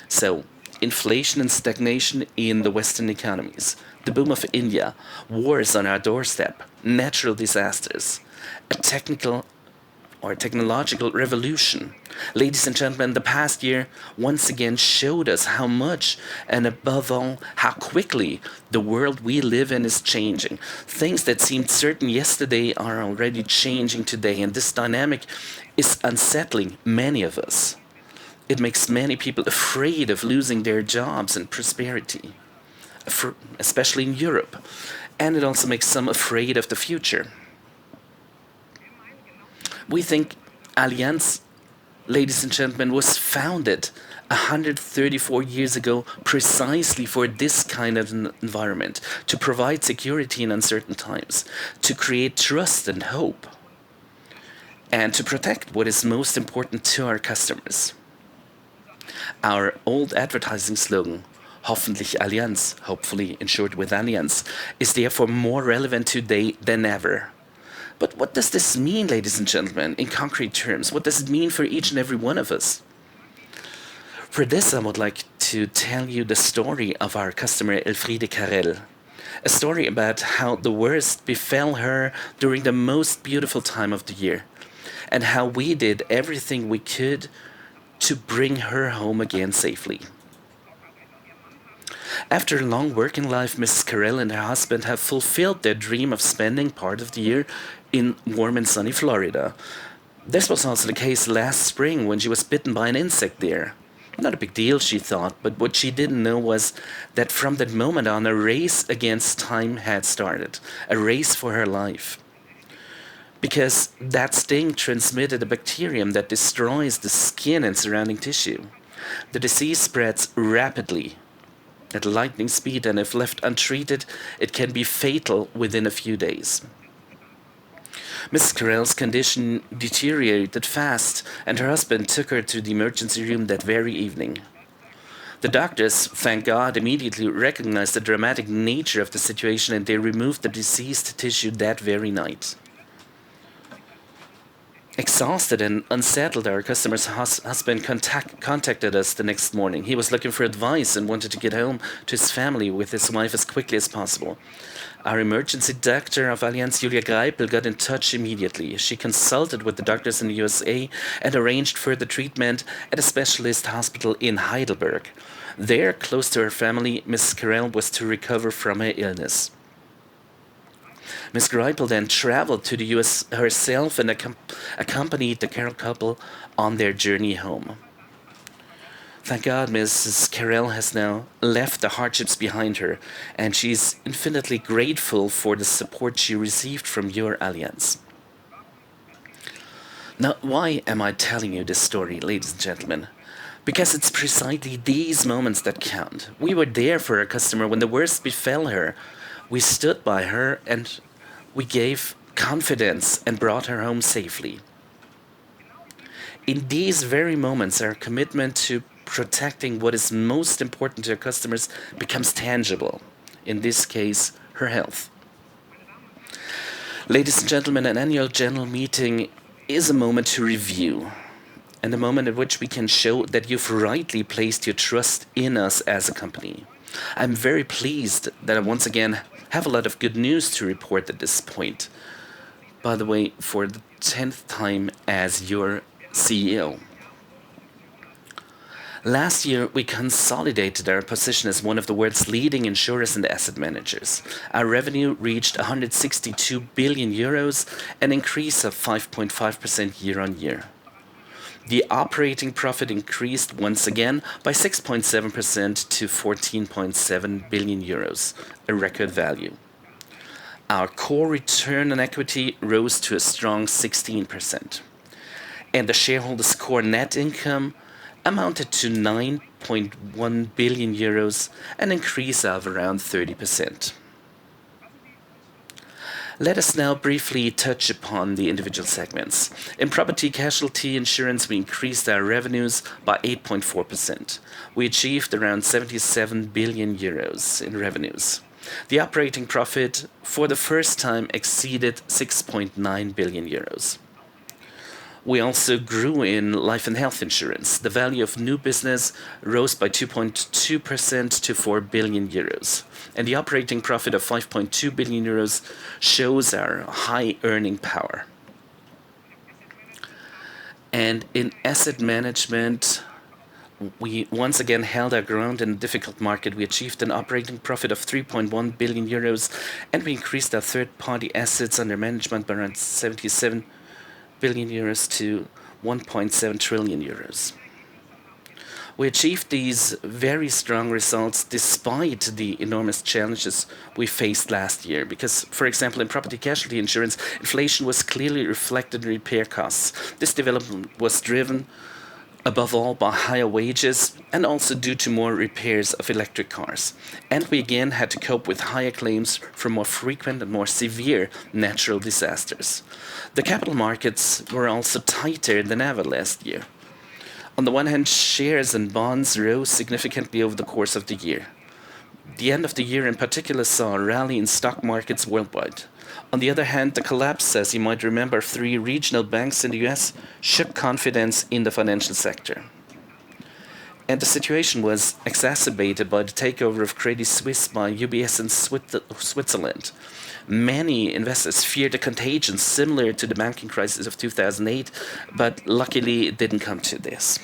A: So, inflation and stagnation in the Western economies, the boom of India, wars on our doorstep, natural disasters, a technological revolution. Ladies and gentlemen, the past year once again showed us how much, and above all, how quickly the world we live in is changing. Things that seemed certain yesterday are already changing today, and this dynamic is unsettling many of us. It makes many people afraid of losing their jobs and prosperity, especially in Europe. And it also makes some afraid of the future. We think Allianz, ladies and gentlemen, was founded 134 years ago precisely for this kind of environment, to provide security in uncertain times, to create trust and hope, and to protect what is most important to our customers. Our old advertising slogan, Hoffentlich Allianz, hopefully insured with Allianz, is therefore more relevant today than ever. But what does this mean, ladies and gentlemen, in concrete terms? What does it mean for each and every one of us? For this, I would like to tell you the story of our customer Elfriede Karel. A story about how the worst befell her during the most beautiful time of the year, and how we did everything we could to bring her home again safely. After a long working life, Mrs. Karel and her husband have fulfilled their dream of spending part of the year in warm and sunny Florida. This was also the case last spring when she was bitten by an insect there. Not a big deal, she thought, but what she didn't know was that from that moment on, a race against time had started, a race for her life. Because that sting transmitted a bacterium that destroys the skin and surrounding tissue. The disease spreads rapidly, at lightning speed, and if left untreated, it can be fatal within a few days. Mrs. Karel's condition deteriorated fast, and her husband took her to the emergency room that very evening. The doctors, thank God, immediately recognized the dramatic nature of the situation, and they removed the diseased tissue that very night. Exhausted and unsettled, our customer's husband contacted us the next morning. He was looking for advice and wanted to get home to his family with his wife as quickly as possible. Our emergency doctor of Allianz, Julia Greipel, got in touch immediately. She consulted with the doctors in the USA and arranged further treatment at a specialist hospital in Heidelberg. There, close to her family, Mrs. Karel was to recover from her illness. Ms. Greipel then traveled to the US herself and accompanied the Karel couple on their journey home. Thank God Mrs. Karel has now left the hardships behind her, and she's infinitely grateful for the support she received from your Allianz. Now, why am I telling you this story, ladies and gentlemen? Because it's precisely these moments that count. We were there for our customer when the worst befell her. We stood by her and we gave confidence and brought her home safely. In these very moments, our commitment to protecting what is most important to our customers becomes tangible. In this case, her health. Ladies and gentlemen, an annual general meeting is a moment to review, and a moment at which we can show that you've rightly placed your trust in us as a company. I'm very pleased that I once again have a lot of good news to report at this point. By the way, for the 10th time as your CEO. Last year, we consolidated our position as one of the world's leading insurers and asset managers. Our revenue reached 162 billion euros, an increase of 5.5% year on year. The operating profit increased once again by 6.7% to 14.7 billion euros, a record value. Our core return on equity rose to a strong 16%. And the shareholders' core net income amounted to 9.1 billion euros, an increase of around 30%. Let us now briefly touch upon the individual segments. In property casualty insurance, we increased our revenues by 8.4%. We achieved around 77 billion euros in revenues. The operating profit for the first time exceeded 6.9 billion euros. We also grew in life and health insurance. The value of new business rose by 2.2% to 4 billion euros. And the operating profit of 5.2 billion euros shows our high earning power. And in asset management, we once again held our ground in a difficult market. We achieved an operating profit of 3.1 billion euros, and we increased our third-party assets under management by around 77 billion euros to 1.7 trillion euros. We achieved these very strong results despite the enormous challenges we faced last year. Because, for example, in property casualty insurance, inflation was clearly reflected in repair costs. This development was driven above all by higher wages and also due to more repairs of electric cars. And we again had to cope with higher claims from more frequent and more severe natural disasters. The capital markets were also tighter than ever last year. On the one hand, shares and bonds rose significantly over the course of the year. The end of the year in particular saw a rally in stock markets worldwide. On the other hand, the collapse, as you might remember, of 3 regional banks in the US shook confidence in the financial sector. And the situation was exacerbated by the takeover of Credit Suisse by UBS in Switzerland. Many investors feared a contagion similar to the banking crisis of 2008, but luckily it didn't come to this.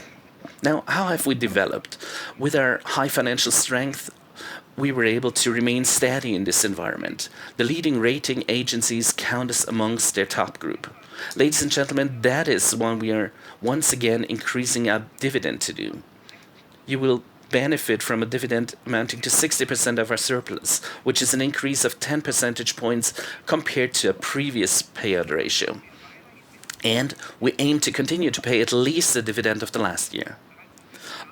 A: Now, how have we developed? With our high financial strength, we were able to remain steady in this environment. The leading rating agencies count us amongst their top group. Ladies and gentlemen, that is why we are once again increasing our dividend to do. You will benefit from a dividend amounting to 60% of our surplus, which is an increase of 10 percentage points compared to a previous payout ratio. And we aim to continue to pay at least the dividend of the last year.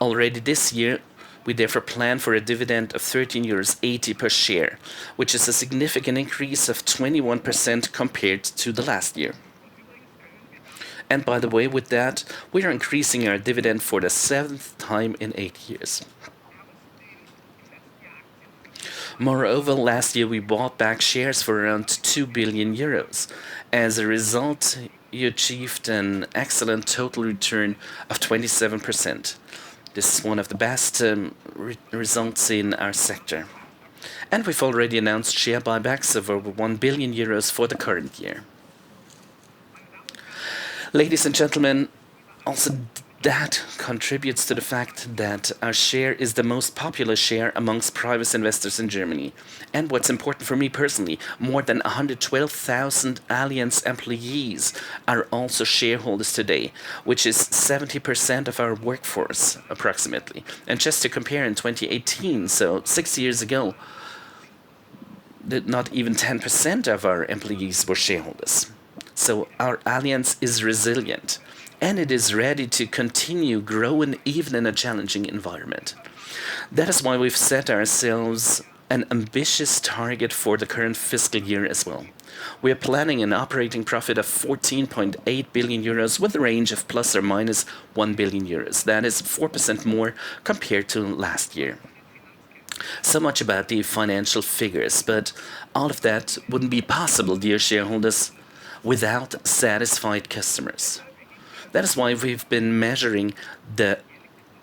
A: Already this year, we therefore plan for a dividend of €13.80 per share, which is a significant increase of 21% compared to the last year. And by the way, with that, we are increasing our dividend for the 7th time in 8 years. Moreover, last year we bought back shares for around €2 billion. As a result, you achieved an excellent total return of 27%. This is one of the best results in our sector. And we've already announced share buybacks of over €1 billion for the current year. Ladies and gentlemen, also that contributes to the fact that our share is the most popular share amongst private investors in Germany. And what's important for me personally, more than 112,000 Allianz employees are also shareholders today, which is 70% of our workforce, approximately. And just to compare, in 2018, so 6 years ago, not even 10% of our employees were shareholders. So our Allianz is resilient, and it is ready to continue growing even in a challenging environment. That is why we've set ourselves an ambitious target for the current fiscal year as well. We are planning an operating profit of €14.8 billion with a range of plus or minus €1 billion. That is 4% more compared to last year. So much about the financial figures, but all of that wouldn't be possible, dear shareholders, without satisfied customers. That is why we've been measuring the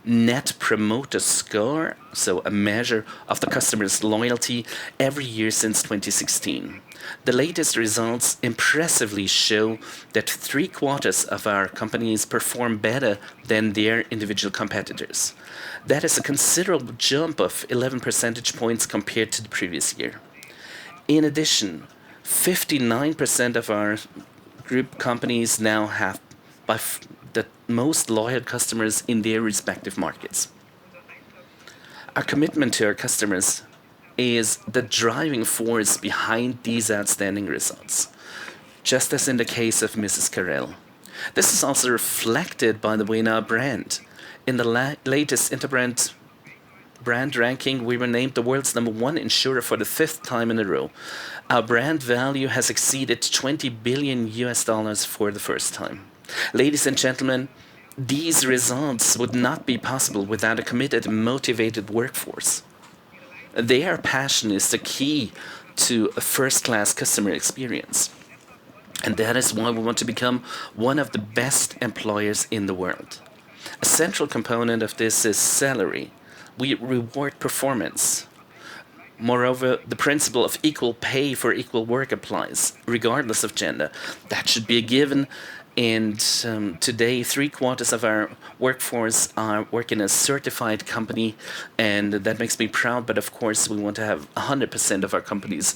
A: Net Promoter Score, so a measure of the customer's loyalty, every year since 2016. The latest results impressively show that 3/4 of our companies perform better than their individual competitors. That is a considerable jump of 11 percentage points compared to the previous year. In addition, 59% of our group companies now have the most loyal customers in their respective markets. Our commitment to our customers is the driving force behind these outstanding results, just as in the case of Mrs. Carell. This is also reflected, by the way, in our brand. In the latest Interbrand brand ranking, we were named the world's #1 insurer for the 5th time in a row. Our brand value has exceeded $20 billion for the first time. Ladies and gentlemen, these results would not be possible without a committed and motivated workforce. Their passion is the key to a first-class customer experience. And that is why we want to become one of the best employers in the world. A central component of this is salary. We reward performance. Moreover, the principle of equal pay for equal work applies, regardless of gender. That should be a given. And today, 3/4 of our workforce are working in a certified company, and that makes me proud. But of course, we want to have 100% of our companies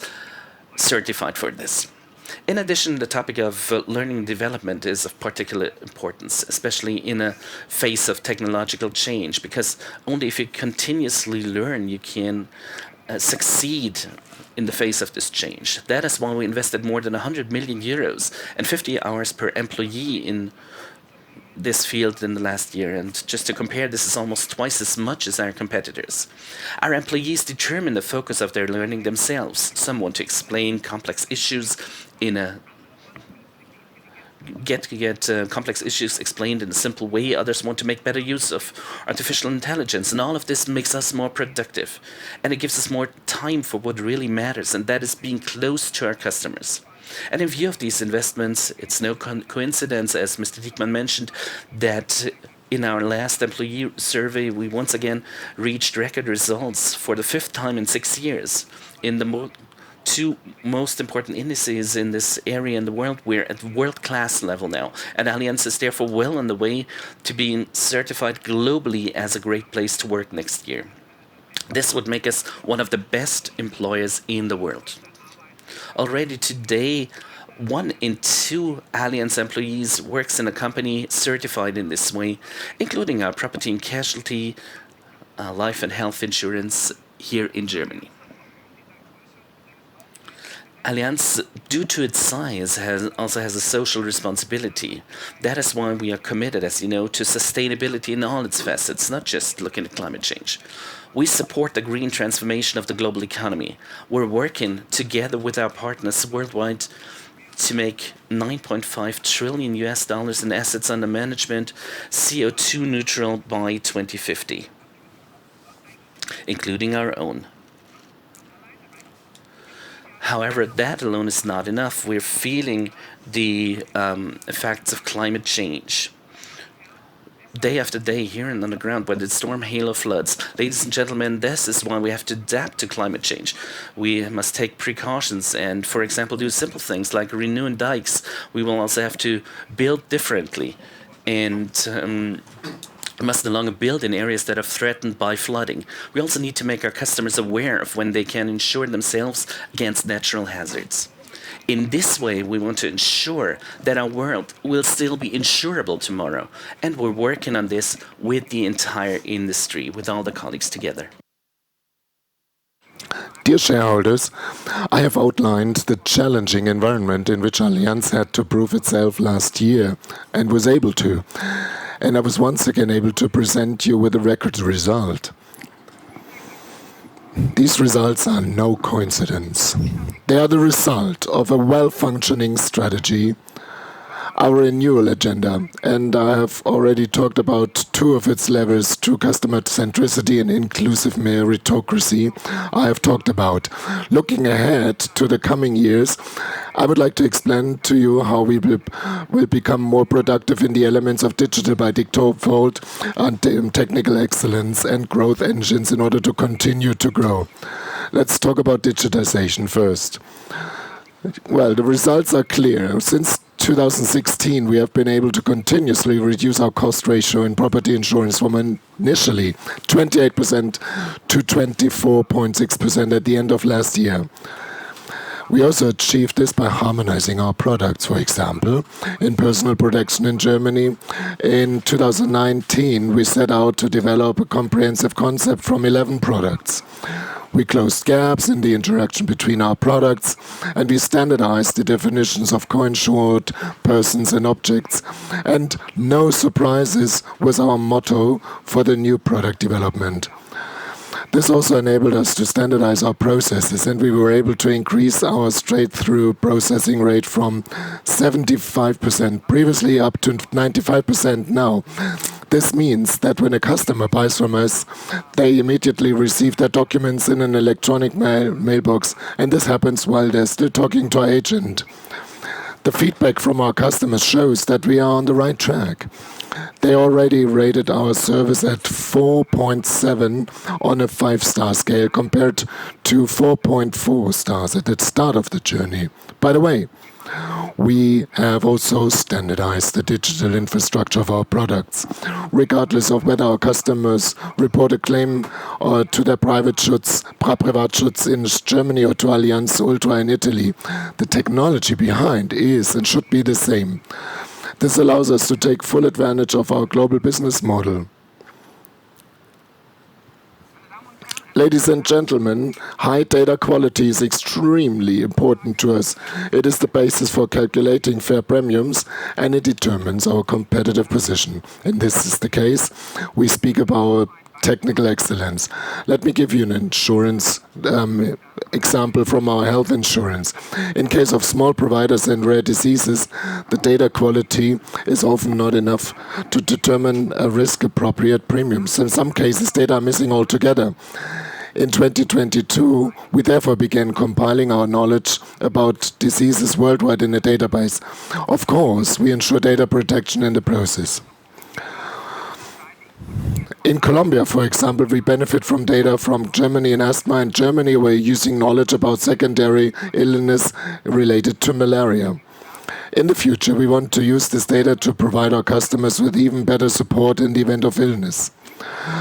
A: certified for this. In addition, the topic of learning and development is of particular importance, especially in a phase of technological change, because only if you continuously learn, you can succeed in the face of this change. That is why we invested more than €100 million and 50 hours per employee in this field in the last year. And just to compare, this is almost twice as much as our competitors. Our employees determine the focus of their learning themselves. Some want to explain complex issues in a get complex issues explained in a simple way. Others want to make better use of artificial intelligence. And all of this makes us more productive. And it gives us more time for what really matters, and that is being close to our customers. And in view of these investments, it's no coincidence, as Mr. Diekmann mentioned, that in our last employee survey, we once again reached record results for the 5th time in 6 years. In the two most important indices in this area in the world, we're at world-class level now. And Allianz is therefore well on the way to being certified globally as a great place to work next year. This would make us one of the best employers in the world. Already today, 1 in 2 Allianz employees works in a company certified in this way, including our property and casualty, life and health insurance here in Germany. Allianz, due to its size, also has a social responsibility. That is why we are committed, as you know, to sustainability in all its facets, not just looking at climate change. We support the green transformation of the global economy. We're working together with our partners worldwide to make $9.5 trillion in assets under management CO2 neutral by 2050, including our own. However, that alone is not enough. We're feeling the effects of climate change day after day here and on the ground, whether it's storm, hail, or floods. Ladies and gentlemen, this is why we have to adapt to climate change. We must take precautions and, for example, do simple things like renewing dikes. We will also have to build differently and must no longer build in areas that are threatened by flooding. We also need to make our customers aware of when they can insure themselves against natural hazards. In this way, we want to ensure that our world will still be insurable tomorrow, and we're working on this with the entire industry, with all the colleagues together.
C: Dear shareholders, I have outlined the challenging environment in which Allianz had to prove itself last year and was able to. And I was once again able to present you with a record result. These results are no coincidence. They are the result of a well-functioning strategy, our renewal agenda, and I have already talked about 2 of its levers, true customer centricity and inclusive meritocracy. I have talked about. Looking ahead to the coming years, I would like to explain to you how we will become more productive in the elements of digital by default and technical excellence and growth engines in order to continue to grow. Let's talk about digitization first. Well, the results are clear. Since 2016, we have been able to continuously reduce our cost ratio in property insurance from initially 28% to 24.6% at the end of last year. We also achieved this by harmonizing our products. For example, in personal protection in Germany, in 2019, we set out to develop a comprehensive concept from 11 products. We closed gaps in the interaction between our products, and we standardized the definitions of co-insured persons and objects. And no surprises was our motto for the new product development. This also enabled us to standardize our processes, and we were able to increase our straight-through processing rate from 75% previously up to 95% now. This means that when a customer buys from us, they immediately receive their documents in an electronic mailbox, and this happens while they're still talking to our agent. The feedback from our customers shows that we are on the right track. They already rated our service at 4.7 on a 5-star scale compared to 4.4 stars at the start of the journey. By the way, we have also standardized the digital infrastructure of our products. Regardless of whether our customers report a claim to their Privatschutz in Germany or to Allianz Ultra in Italy, the technology behind is and should be the same. This allows us to take full advantage of our global business model. Ladies and gentlemen, high data quality is extremely important to us. It is the basis for calculating fair premiums, and it determines our competitive position. And this is the case. We speak about technical excellence. Let me give you an insurance example from our health insurance. In case of small providers and rare diseases, the data quality is often not enough to determine a risk-appropriate premiums. In some cases, data are missing altogether. In 2022, we therefore began compiling our knowledge about diseases worldwide in a database. Of course, we ensure data protection in the process. In Colombia, for example, we benefit from data from Germany and asthma. In Germany, we're using knowledge about secondary illness related to malaria. In the future, we want to use this data to provide our customers with even better support in the event of illness.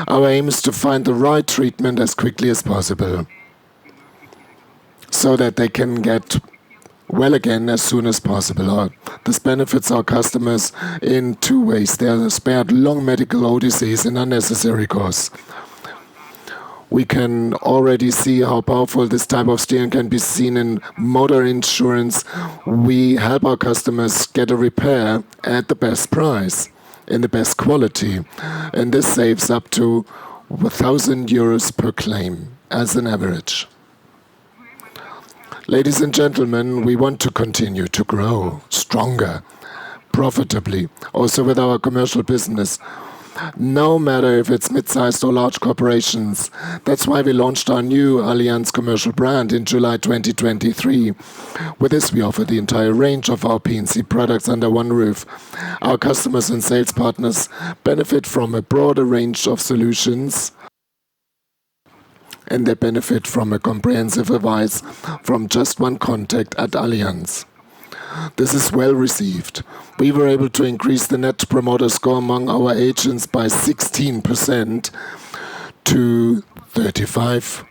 C: Our aim is to find the right treatment as quickly as possible so that they can get well again as soon as possible. This benefits our customers in two ways. They are spared long medical odysseys and unnecessary costs. We can already see how powerful this type of steering can be seen in motor insurance. We help our customers get a repair at the best price, in the best quality, and this saves up to 1,000 euros per claim as an average. Ladies and gentlemen, we want to continue to grow stronger, profitably, also with our commercial business, no matter if it's mid-sized or large corporations. That's why we launched our new Allianz commercial brand in July 2023. With this, we offer the entire range of our P&C products under one roof. Our customers and sales partners benefit from a broader range of solutions, and they benefit from a comprehensive advice from just one contact at Allianz. This is well received. We were able to increase the Net Promoter Score among our agents by 16% to 35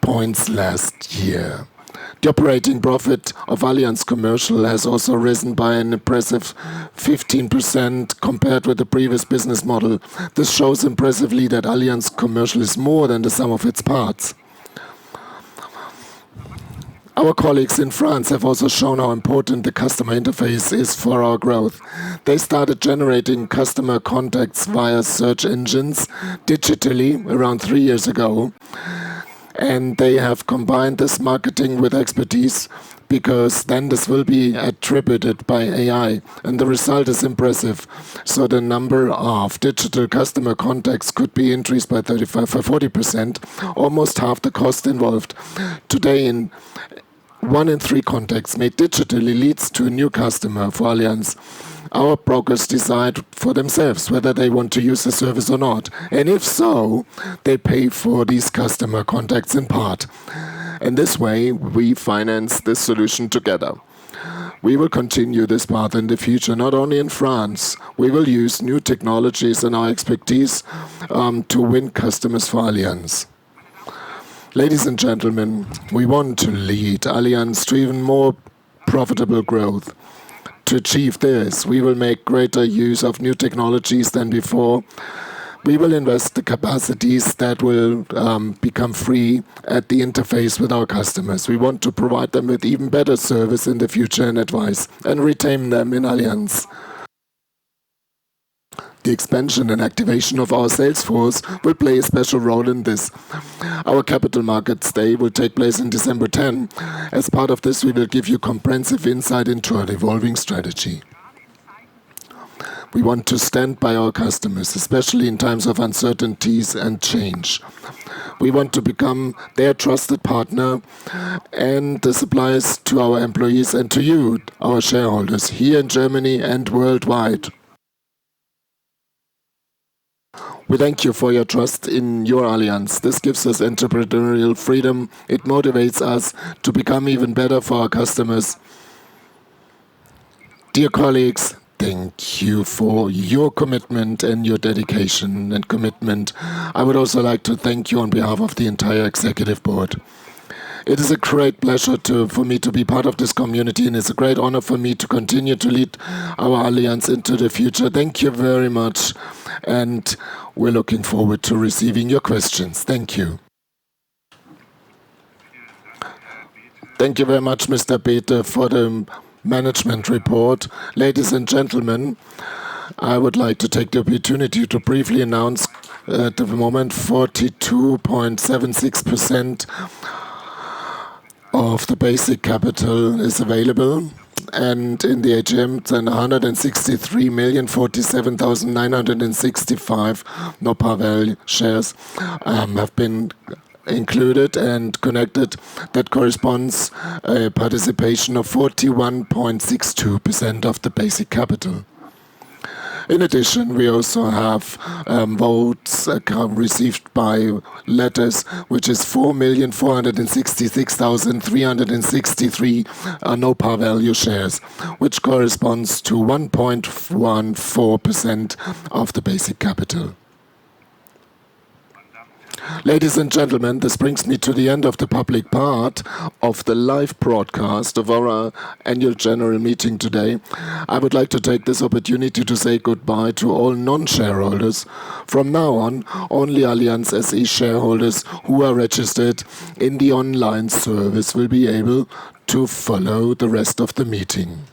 C: points last year. The operating profit of Allianz Commercial has also risen by an impressive 15% compared with the previous business model. This shows impressively that Allianz Commercial is more than the sum of its parts. Our colleagues in France have also shown how important the customer interface is for our growth. They started generating customer contacts via search engines digitally around 3 years ago. And they have combined this marketing with expertise, because then this will be attributed by AI, and the result is impressive. So the number of digital customer contacts could be increased by 40%, almost half the cost involved. Today, 1 in 3 contacts made digitally leads to a new customer for Allianz. Our brokers decide for themselves whether they want to use the service or not. And if so, they pay for these customer contacts in part. And this way, we finance this solution together. We will continue this path in the future, not only in France. We will use new technologies and our expertise to win customers for Allianz. Ladies and gentlemen, we want to lead Allianz to even more profitable growth. To achieve this, we will make greater use of new technologies than before. We will invest the capacities that will become free at the interface with our customers. We want to provide them with even better service in the future and advice, and retain them in Allianz. The expansion and activation of our sales force will play a special role in this. Our Capital Markets Day will take place in December 10. As part of this, we will give you comprehensive insight into our evolving strategy. We want to stand by our customers, especially in times of uncertainties and change. We want to become their trusted partner and the suppliers to our employees and to you, our shareholders, here in Germany and worldwide. We thank you for your trust in your Allianz. This gives us entrepreneurial freedom. It motivates us to become even better for our customers. Dear colleagues, thank you for your commitment and your dedication and commitment. I would also like to thank you on behalf of the entire Executive Board. It is a great pleasure for me to be part of this community, and it's a great honor for me to continue to lead our Allianz into the future. Thank you very much, and we're looking forward to receiving your questions. Thank you. Thank you very much, Mr. Bete, for the management report. Ladies and gentlemen, I would like to take the opportunity to briefly announce at the moment 42.76% of the basic capital is available. And in the AGM, then 163,047,965 no par value shares have been included and connected. That corresponds a participation of 41.62% of the basic capital. In addition, we also have votes received by letters, which is 4,466,363 no par value shares, which corresponds to 1.14% of the basic capital. Ladies and gentlemen, this brings me to the end of the public part of the live broadcast of our annual general meeting today. I would like to take this opportunity to say goodbye to all non-shareholders. From now on, only Allianz SE shareholders who are registered in the online service will be able to follow the rest of the meeting.